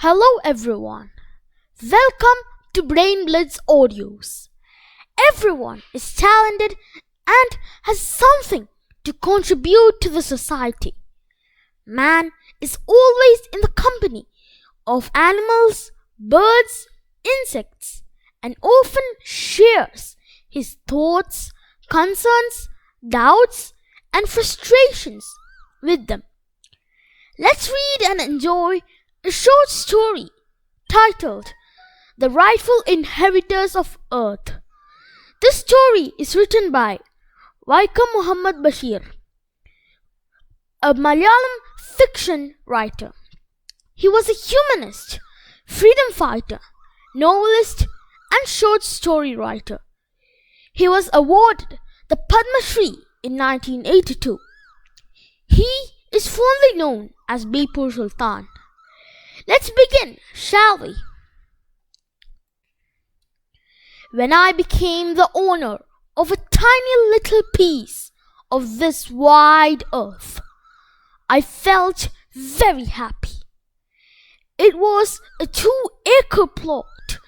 Hello everyone. Welcome to Brain Blitz Audios. Everyone is talented and has something to contribute to the society. Man is always in the company of animals, birds, insects, and often shares his thoughts, concerns, doubts, and frustrations with them. Let's read and enjoy a short story titled The Rightful Inheritors of Earth. This story is written by Vaikom Muhammad Basheer, a Malayalam fiction writer. He was a humanist, freedom fighter, novelist, and short story writer. He was awarded the Padma Sree in 1982. He is fondly known as Beypore Sultan. Let's begin, shall we? When I became the owner of a tiny little piece of this wide earth, I felt very happy. It was a 2-acre plot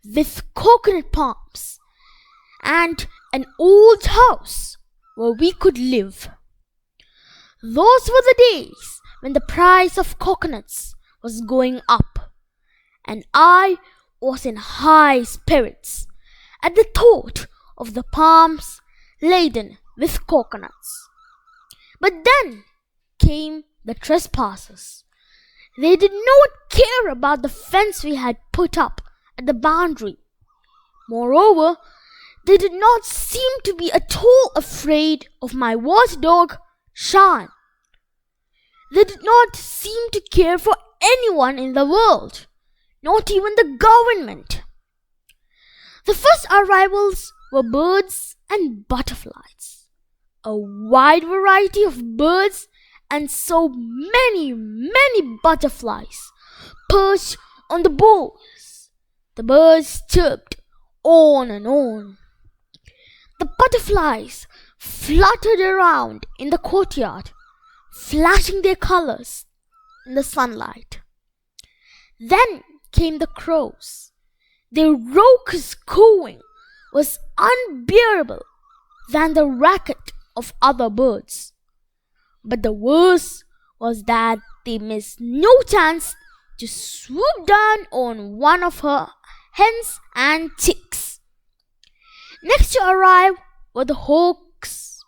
with coconut palms and an old house where we could live. Those were the days when the price of coconuts was going up, and I was in high spirits at the thought of the palms laden with coconuts. But then came the trespassers. They did not care about the fence we had put up at the boundary. Moreover, they did not seem to be at all afraid of my watchdog, Shan. They did not seem to care for anyone in the world, not even the government. The first arrivals were birds and butterflies, a wide variety of birds and so many butterflies perched on the boughs. The birds chirped on and on. The butterflies fluttered around in the courtyard, flashing their colors in the sunlight. Then came the crows. Their raucous cooing was unbearable than the racket of other birds. But the worst was that they missed no chance to swoop down on one of her hens and chicks. Next to arrive were the hawks,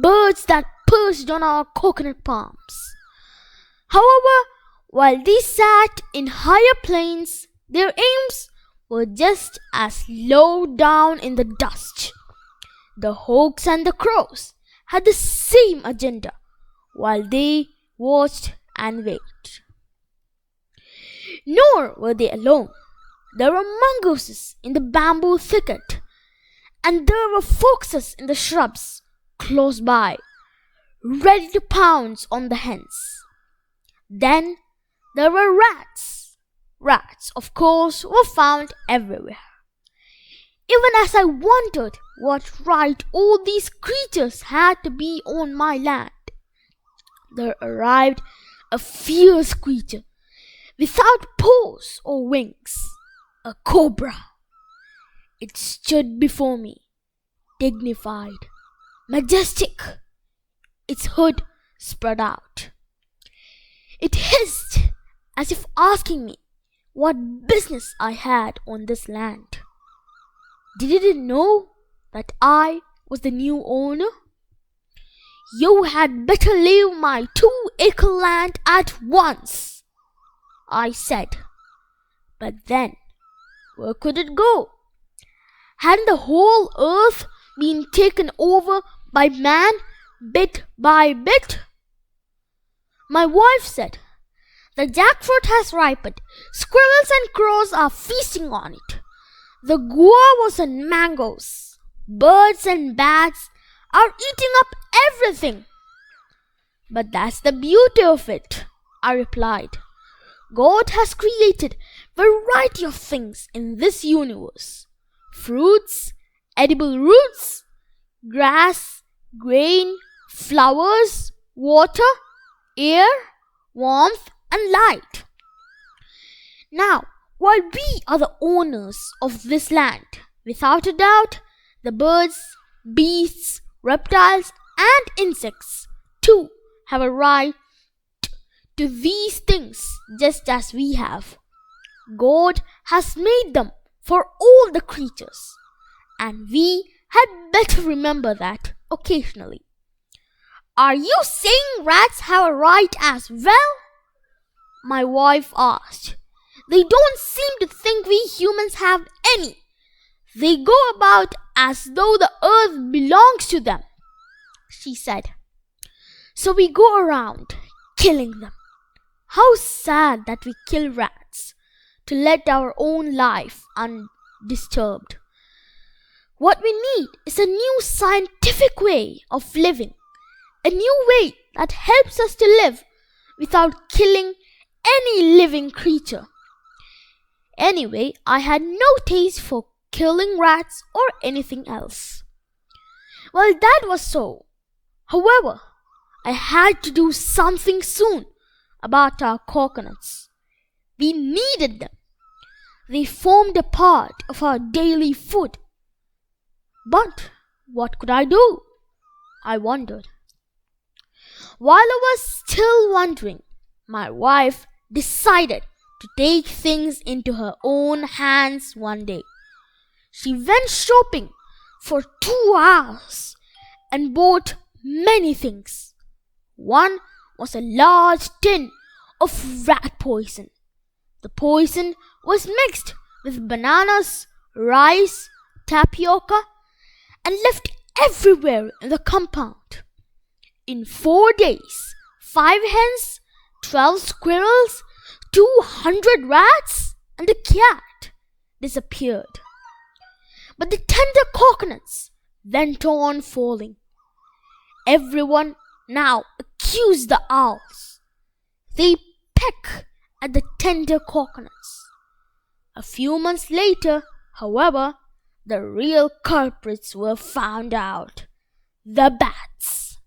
birds that perched on our coconut palms. However, while these sat in higher planes, their aims were just as low down in the dust. The hawks and the crows had the same agenda while they watched and waited. Nor were they alone. There were mongooses in the bamboo thicket, and there were foxes in the shrubs close by, ready to pounce on the hens. Then there were rats. Rats, of course, were found everywhere. Even as I wondered what right all these creatures had to be on my land, there arrived a fierce creature without paws or wings, a cobra. It stood before me, dignified, majestic, its hood spread out. It hissed as if asking me what business I had on this land. Did it know that I was the new owner? You had better leave my 2-acre land at once, I said. But then, where could it go? Hadn't the whole earth been taken over by man bit by bit? My wife said, "The jackfruit has ripened. Squirrels and crows are feasting on it. The guavas and mangoes, birds and bats are eating up everything." "But that's the beauty of it," I replied. "God has created variety of things in this universe. Fruits, edible roots, grass, grain, flowers, water, air, warmth, and light. Now, while we are the owners of this land, without a doubt, the birds, beasts, reptiles, and insects too have a right to these things just as we have. God has made them for all the creatures, and we had better remember that occasionally. Are you saying rats have a right as well? My wife asked. They don't seem to think we humans have any. They go about as though the earth belongs to them, she said. So we go around killing them. How sad that we kill rats to let our own life undisturbed. What we need is a new scientific way of living, a new way that helps us to live without killing any living creature. Anyway, I had no taste for killing rats or anything else. Well, that was so. However, I had to do something soon about our coconuts. We needed them. They formed a part of our daily food. But what could I do? I wondered. While I was still wondering, my wife decided to take things into her own hands one day. She went shopping for 2 hours and bought many things. One was a large tin of rat poison. The poison was mixed with bananas, rice, tapioca, and left everywhere in the compound. In 4 days, 5 hens, 12 squirrels, 200 rats, and a cat disappeared. But the tender coconuts went on falling. Everyone now accused the owls. They peck at the tender coconuts. A few months later, however, the real culprits were found out. The bats.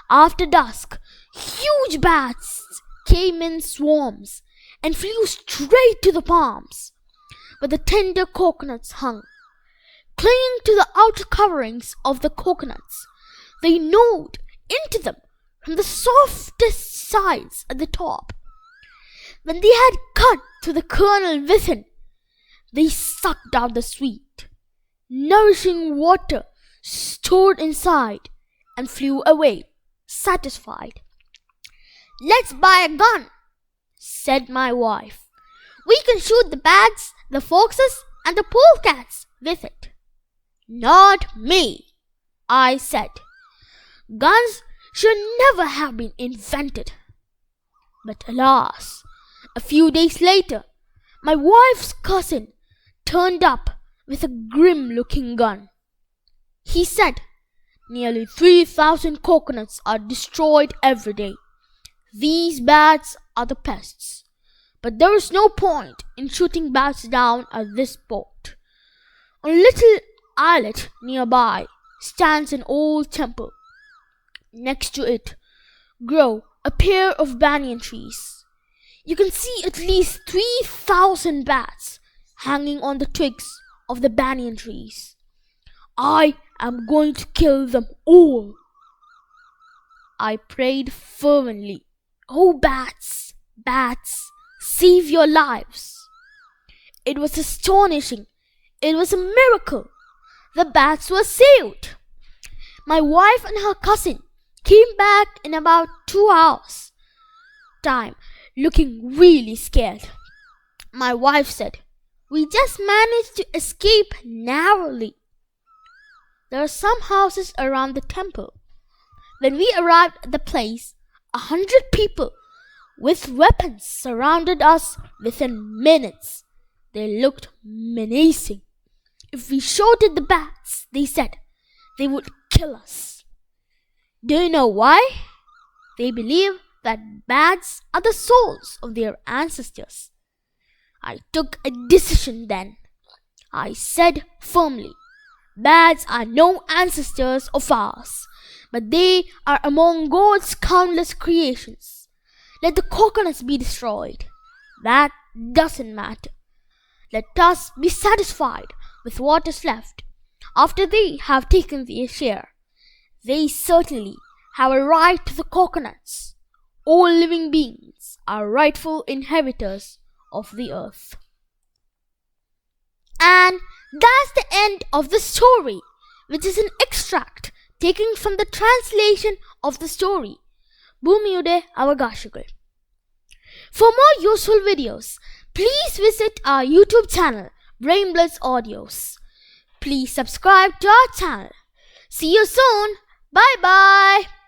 After dusk, huge bats came in swarms and flew straight to the palms, where the tender coconuts hung. Clinging to the outer coverings of the coconuts, they gnawed into them from the softest sides at the top. When they had cut through the kernel within, they sucked out the sweet, nourishing water stored inside and flew away, satisfied. "Let's buy a gun," said my wife. "We can shoot the bats, the foxes, and the polecats with it." "Not me," I said. "Guns should never have been invented." But alas, a few days later, my wife's cousin turned up with a grim-looking gun. He said, "Nearly 3,000 coconuts are destroyed every day. These bats are the pests. But there is no point in shooting bats down at this spot. On a little islet nearby stands an old temple. Next to it grow a pair of banyan trees. You can see at least 3,000 bats hanging on the twigs of the banyan trees. I am going to kill them all." I prayed fervently, "Oh bats, bats, save your lives." It was astonishing. It was a miracle. The bats were saved. My wife and her cousin came back in about 2 hours' time, looking really scared. My wife said, "We just managed to escape narrowly." There are some houses around the temple. When we arrived at the place, 100 people with weapons surrounded us within minutes. They looked menacing. If we shot at the bats, they said, they would kill us. Do you know why? They believe that bats are the souls of their ancestors. I took a decision then. I said firmly, "Bats are no ancestors of ours, but they are among God's countless creations. Let the coconuts be destroyed. That doesn't matter. Let us be satisfied with what is left after they have taken their share. They certainly have a right to the coconuts. All living beings are rightful inheritors of the earth. And that's the end of the story, which is an extract taken from the translation of the story, Bhoomiyude Avakashikal. For more useful videos, please visit our YouTube channel, Blitz Audios. Please subscribe to our channel. See you soon. Bye bye.